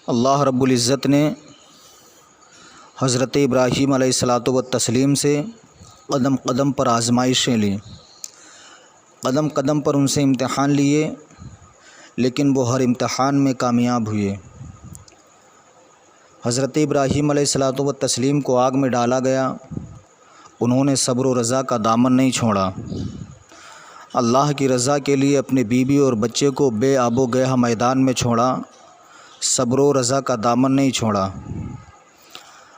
اللہ رب العزت نے حضرت ابراہیم علیہ الصلاۃ والتسلیم سے قدم قدم پر آزمائشیں لیں، قدم قدم پر ان سے امتحان لیے، لیکن وہ ہر امتحان میں کامیاب ہوئے۔ حضرت ابراہیم علیہ الصلاۃ والتسلیم کو آگ میں ڈالا گیا، انہوں نے صبر و رضا کا دامن نہیں چھوڑا۔ اللہ کی رضا کے لیے اپنے بیوی اور بچے کو بے آب و گیا میدان میں چھوڑا، صبر و رضا کا دامن نہیں چھوڑا۔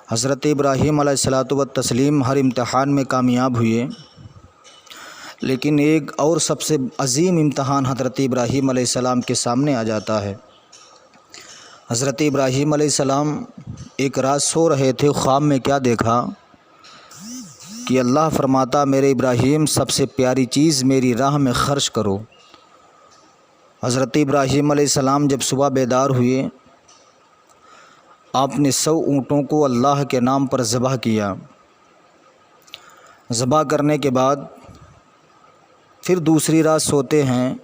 حضرت ابراہیم علیہ الصلاۃ والتسلیم ہر امتحان میں کامیاب ہوئے، لیکن ایک اور سب سے عظیم امتحان حضرت ابراہیم علیہ السلام کے سامنے آ جاتا ہے۔ حضرت ابراہیم علیہ السلام ایک رات سو رہے تھے، خواب میں کیا دیکھا کہ اللہ فرماتا میرے ابراہیم سب سے پیاری چیز میری راہ میں خرچ کرو۔ حضرت ابراہیم علیہ السلام جب صبح بیدار ہوئے، آپ نے 100 اونٹوں کو اللہ کے نام پر ذبح کیا۔ ذبح کرنے کے بعد پھر دوسری رات سوتے ہیں،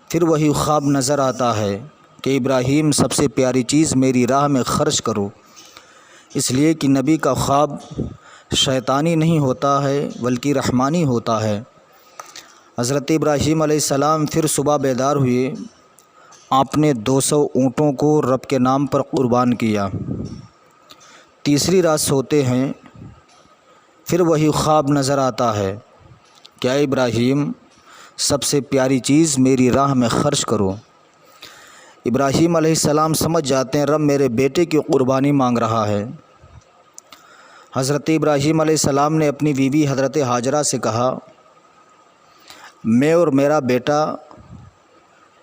پھر وہی خواب نظر آتا ہے کہ ابراہیم سب سے پیاری چیز میری راہ میں خرچ کرو، اس لیے کہ نبی کا خواب شیطانی نہیں ہوتا ہے بلکہ رحمانی ہوتا ہے۔ حضرت ابراہیم علیہ السلام پھر صبح بیدار ہوئے، آپ نے 200 اونٹوں کو رب کے نام پر قربان کیا۔ تیسری رات سوتے ہیں، پھر وہی خواب نظر آتا ہے کہ اے ابراہیم سب سے پیاری چیز میری راہ میں خرچ کرو۔ ابراہیم علیہ السلام سمجھ جاتے ہیں رب میرے بیٹے کی قربانی مانگ رہا ہے۔ حضرت ابراہیم علیہ السلام نے اپنی بیوی حضرت ہاجرہ سے کہا، میں اور میرا بیٹا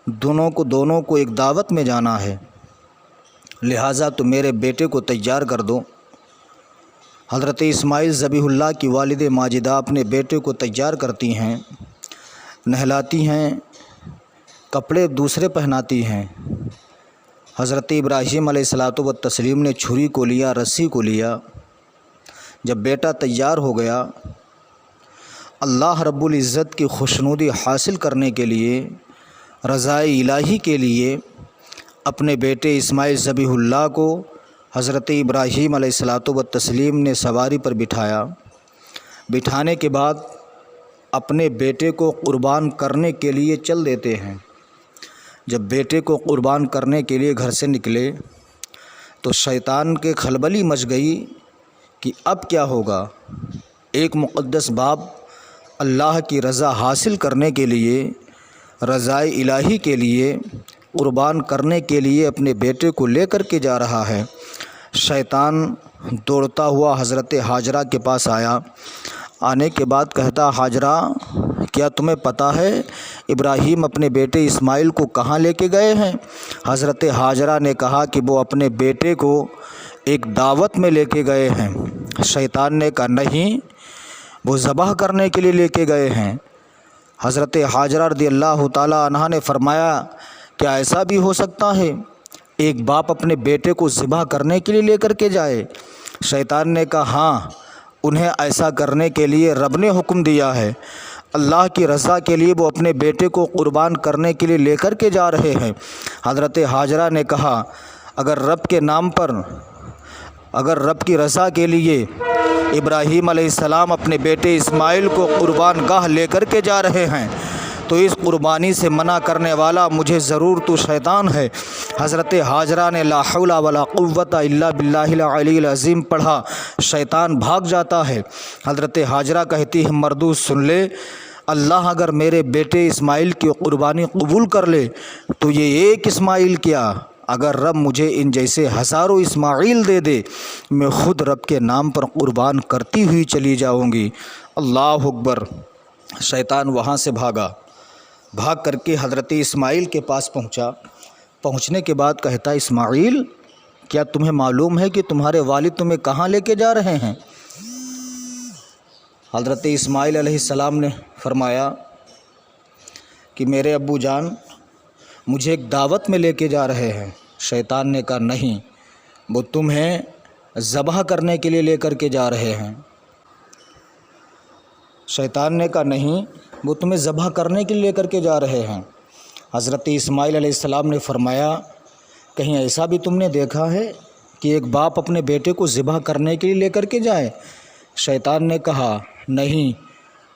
دونوں کو ایک دعوت میں جانا ہے، لہٰذا تو میرے بیٹے کو تیار کر دو۔ حضرت اسماعیل ذبیح اللہ کی والد ماجدہ اپنے بیٹے کو تیار کرتی ہیں، نہلاتی ہیں، کپڑے دوسرے پہناتی ہیں۔ حضرت ابراہیم علیہ الصلاۃ والتسلیم نے چھری کو لیا، رسی کو لیا۔ جب بیٹا تیار ہو گیا، اللہ رب العزت کی خوشنودی حاصل کرنے کے لیے، رضائے الہی کے لیے اپنے بیٹے اسماعیل ذبیح اللہ کو حضرت ابراہیم علیہ الصلاۃ والتسلیم نے سواری پر بٹھایا۔ بٹھانے کے بعد اپنے بیٹے کو قربان کرنے کے لیے چل دیتے ہیں۔ جب بیٹے کو قربان کرنے کے لیے گھر سے نکلے تو شیطان کے کھلبلی مچ گئی کہ اب کیا ہوگا۔ ایک مقدس باپ اللہ کی رضا حاصل کرنے کے لیے، رضائے الہی کے لیے، قربان کرنے کے لیے اپنے بیٹے کو لے کر کے جا رہا ہے۔ شیطان دوڑتا ہوا حضرت ہاجرہ کے پاس آیا۔ آنے کے بعد کہتا، ہاجرہ کیا تمہیں پتہ ہے ابراہیم اپنے بیٹے اسماعیل کو کہاں لے کے گئے ہیں؟ حضرت ہاجرہ نے کہا کہ وہ اپنے بیٹے کو ایک دعوت میں لے کے گئے ہیں۔ شیطان نے کہا نہیں، وہ ذبح کرنے کے لیے لے کے گئے ہیں۔ حضرت ہاجرہ رضی اللہ تعالیٰ عنہا نے فرمایا، کیا ایسا بھی ہو سکتا ہے ایک باپ اپنے بیٹے کو ذبح کرنے کے لیے لے کر کے جائے؟ شیطان نے کہا ہاں، انہیں ایسا کرنے کے لیے رب نے حکم دیا ہے۔ اللہ کی رضا کے لیے وہ اپنے بیٹے کو قربان کرنے کے لیے لے کر کے جا رہے ہیں۔ حضرت ہاجرہ نے کہا اگر رب کے نام پر، اگر رب کی رضا کے لیے ابراہیم علیہ السلام اپنے بیٹے اسماعیل کو قربان گاہ لے کر کے جا رہے ہیں تو اس قربانی سے منع کرنے والا مجھے ضرور تو شیطان ہے۔ حضرت ہاجرہ نے لا حول ولا قوت الا باللہ العلی العظیم پڑھا، شیطان بھاگ جاتا ہے۔ حضرت ہاجرہ کہتی ہے مردود سن لے، اللہ اگر میرے بیٹے اسماعیل کی قربانی قبول کر لے تو یہ ایک اسماعیل کیا، اگر رب مجھے ان جیسے ہزاروں اسماعیل دے دے، میں خود رب کے نام پر قربان کرتی ہوئی چلی جاؤں گی۔ اللہ اکبر۔ شیطان وہاں سے بھاگا، بھاگ کر کے حضرت اسماعیل کے پاس پہنچا۔ پہنچنے کے بعد کہتا اسماعیل کیا تمہیں معلوم ہے کہ تمہارے والد تمہیں کہاں لے کے جا رہے ہیں؟ حضرت اسماعیل علیہ السلام نے فرمایا کہ میرے ابو جان مجھے ایک دعوت میں لے کے جا رہے ہیں۔ شیطان نے کہا نہیں، وہ تمہیں ذبح کرنے کے لیے لے کر کے جا رہے ہیں۔ شیطان نے کہا نہیں، وہ تمہیں ذبح کرنے کے لیے لے کر کے جا رہے ہیں۔ حضرت اسماعیل علیہ السلام نے فرمایا کہیں ایسا بھی تم نے دیکھا ہے کہ ایک باپ اپنے بیٹے کو ذبح کرنے کے لیے لے کر کے جائے؟ شیطان نے کہا نہیں،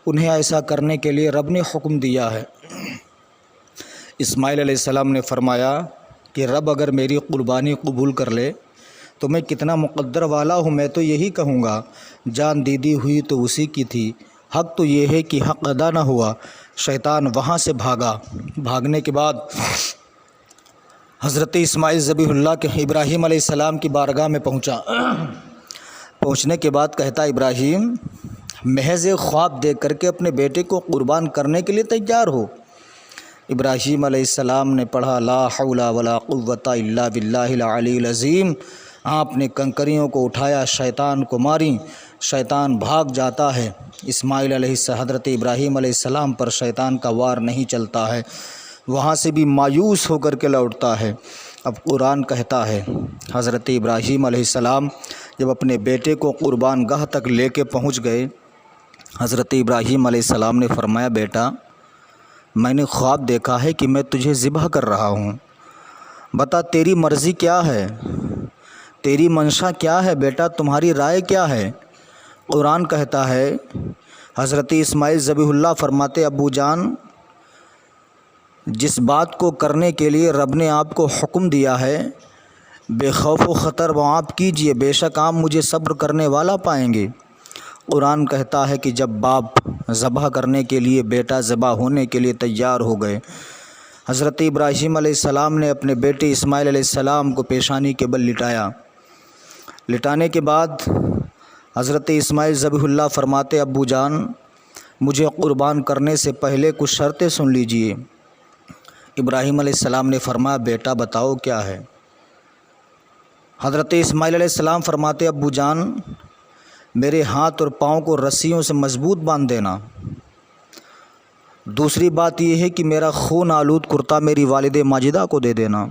انہیں ایسا کرنے کے لیے رب نے حکم دیا ہے۔ اسماعیل علیہ السلام نے فرمایا کہ رب اگر میری قربانی قبول کر لے تو میں کتنا مقدر والا ہوں، میں تو یہی کہوں گا جان دیدی ہوئی تو اسی کی تھی، حق تو یہ ہے کہ حق ادا نہ ہوا۔ شیطان وہاں سے بھاگا۔ بھاگنے کے بعد حضرت اسماعیل ذبیح اللہ کے ابراہیم علیہ السلام کی بارگاہ میں پہنچا۔ پہنچنے کے بعد کہتا ابراہیم محض خواب دیکھ کر کے اپنے بیٹے کو قربان کرنے کے لیے تیار ہو؟ ابراہیم علیہ السلام نے پڑھا لا حول ولا قوت الا باللہ العلی العظیم۔ آپ نے کنکریوں کو اٹھایا، شیطان کو ماری، شیطان بھاگ جاتا ہے۔ اسماعیل علیہ حضرت ابراہیم علیہ السلام پر شیطان کا وار نہیں چلتا ہے، وہاں سے بھی مایوس ہو کر کے لوٹتا ہے۔ اب قرآن کہتا ہے حضرت ابراہیم علیہ السلام جب اپنے بیٹے کو قربان گاہ تک لے کے پہنچ گئے، حضرت ابراہیم علیہ السلام نے فرمایا بیٹا میں نے خواب دیکھا ہے کہ میں تجھے ذبح کر رہا ہوں، بتا تیری مرضی کیا ہے، تیری منشا کیا ہے بیٹا، تمہاری رائے کیا ہے؟ قرآن کہتا ہے حضرت اسماعیل ذبیح اللہ فرماتے ابو جان جس بات کو کرنے کے لیے رب نے آپ کو حکم دیا ہے بے خوف و خطر وہ آپ کیجئے، بے شک آپ مجھے صبر کرنے والا پائیں گے۔ قرآن کہتا ہے کہ جب باپ ذبح کرنے کے لیے، بیٹا ذبح ہونے کے لیے تیار ہو گئے، حضرت ابراہیم علیہ السلام نے اپنے بیٹے اسماعیل علیہ السلام کو پیشانی کے بل لٹایا۔ لٹانے کے بعد حضرت اسماعیل ذبیح اللہ فرماتے ابو جان مجھے قربان کرنے سے پہلے کچھ شرطیں سن لیجئے۔ ابراہیم علیہ السلام نے فرمایا بیٹا بتاؤ کیا ہے؟ حضرت اسماعیل علیہ السلام فرماتے ابو جان میرے ہاتھ اور پاؤں کو رسیوں سے مضبوط باندھ دینا، دوسری بات یہ ہے کہ میرا خون آلود کرتا میری والد ماجدہ کو دے دینا،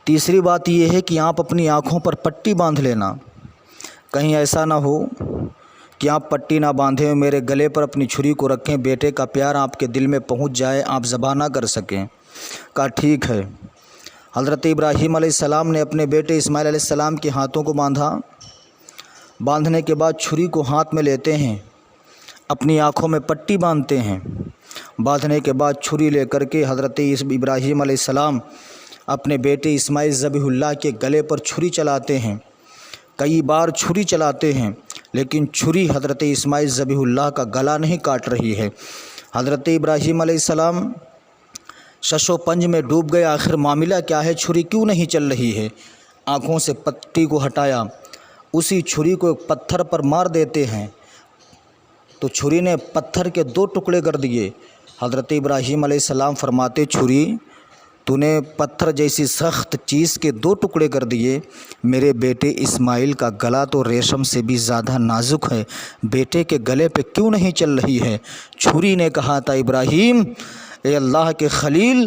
تیسری بات یہ ہے کہ آپ اپنی آنکھوں پر پٹی باندھ لینا، کہیں ایسا نہ ہو کہ آپ پٹی نہ باندھیں، میرے گلے پر اپنی چھری کو رکھیں، بیٹے کا پیار آپ کے دل میں پہنچ جائے، آپ ذبح نہ کر سکیں۔ کہا ٹھیک ہے۔ حضرت ابراہیم علیہ السلام نے اپنے بیٹے اسماعیل علیہ السلام کے ہاتھوں کو باندھا۔ باندھنے کے بعد چھری کو ہاتھ میں لیتے ہیں، اپنی آنکھوں میں پٹی باندھتے ہیں۔ باندھنے کے بعد چھری لے کر کے حضرت ابراہیم علیہ السلام اپنے بیٹے اسماعیل ذبیح اللہ کے گلے پر چھری چلاتے ہیں، کئی بار چھری چلاتے ہیں، لیکن چھری حضرت اسماعیل ذبیح اللہ کا گلا نہیں کاٹ رہی ہے۔ حضرت ابراہیم علیہ السلام شش و پنج میں ڈوب گئے، آخر معاملہ کیا ہے، چھری کیوں نہیں چل رہی ہے؟ آنکھوں سے پٹی کو ہٹایا، اسی چھری کو ایک پتھر پر مار دیتے ہیں تو چھری نے پتھر کے 2 ٹکڑے کر دیے۔ حضرت ابراہیم علیہ السلام فرماتے چھری تو نے پتھر جیسی سخت چیز کے 2 ٹکڑے کر دیے، میرے بیٹے اسماعیل کا گلا تو ریشم سے بھی زیادہ نازک ہے، بیٹے کے گلے پہ کیوں نہیں چل رہی ہے؟ چھری نے کہا تھا ابراہیم اے اللہ کے خلیل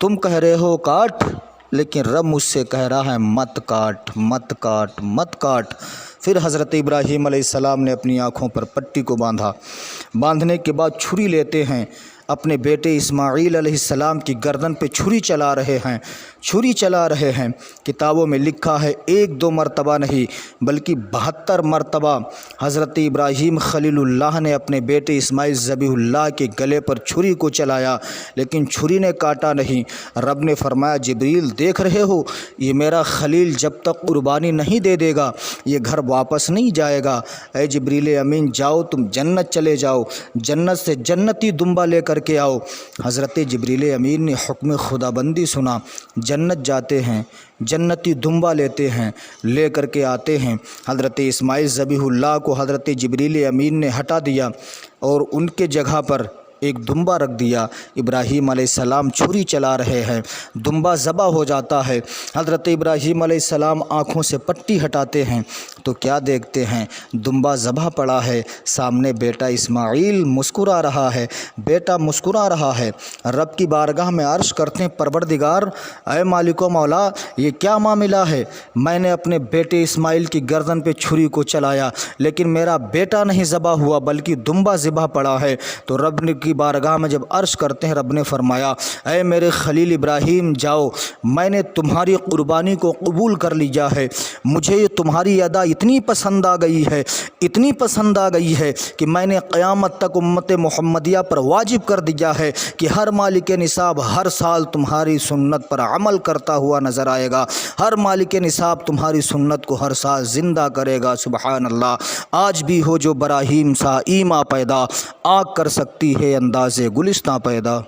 تم کہہ رہے ہو کاٹ، لیکن رب مجھ سے کہہ رہا ہے مت کاٹ مت کاٹ مت کاٹ۔ پھر حضرت ابراہیم علیہ السلام نے اپنی آنکھوں پر پٹی کو باندھا۔ باندھنے کے بعد چھری لیتے ہیں، اپنے بیٹے اسماعیل علیہ السلام کی گردن پہ چھری چلا رہے ہیں، چھری چلا رہے ہیں۔ کتابوں میں لکھا ہے 1-2 مرتبہ نہیں بلکہ 72 مرتبہ حضرت ابراہیم خلیل اللہ نے اپنے بیٹے اسماعیل ذبیح اللہ کے گلے پر چھری کو چلایا، لیکن چھری نے کاٹا نہیں۔ رب نے فرمایا جبریل دیکھ رہے ہو یہ میرا خلیل جب تک قربانی نہیں دے دے گا یہ گھر واپس نہیں جائے گا، اے جبریل امین جاؤ تم جنت چلے جاؤ، جنت سے جنتی دمبا لے کر کے آؤ۔ حضرت جبریل امین نے حکم خدا بندی سنا، جنت جاتے ہیں، جنتی دمبا لیتے ہیں، لے کر کے آتے ہیں۔ حضرت اسماعیل ذبیح اللہ کو حضرت جبریل امین نے ہٹا دیا اور ان کے جگہ پر ایک دمبا رکھ دیا۔ ابراہیم علیہ السلام چھری چلا رہے ہیں، دمبا ذبح ہو جاتا ہے۔ حضرت ابراہیم علیہ السلام آنکھوں سے پٹی ہٹاتے ہیں تو کیا دیکھتے ہیں؟ دمبا ذبح پڑا ہے، سامنے بیٹا اسماعیل مسکرا رہا ہے، بیٹا مسکرا رہا ہے۔ رب کی بارگاہ میں عرض کرتے ہیں پروردگار اے مالک و مولا یہ کیا معاملہ ہے؟ میں نے اپنے بیٹے اسماعیل کی گردن پہ چھری کو چلایا لیکن میرا بیٹا نہیں ذبح ہوا بلکہ دمبا ذبح پڑا ہے۔ تو رب نے کی بارگاہ میں جب عرض کرتے ہیں، رب نے فرمایا اے میرے خلیل ابراہیم جاؤ، میں نے تمہاری قربانی کو قبول کر لیا ہے، مجھے یہ تمہاری ادا اتنی پسند آ گئی ہے، اتنی پسند آ گئی ہے کہ میں نے قیامت تک امت محمدیہ پر واجب کر دیا ہے کہ ہر مالک نصاب ہر سال تمہاری سنت پر عمل کرتا ہوا نظر آئے گا، ہر مالک نصاب تمہاری سنت کو ہر سال زندہ کرے گا۔ سبحان اللہ۔ آج بھی ہو جو براہیم سا ایما پیدا، آگ کر سکتی ہے انداز گلستاں پیدا۔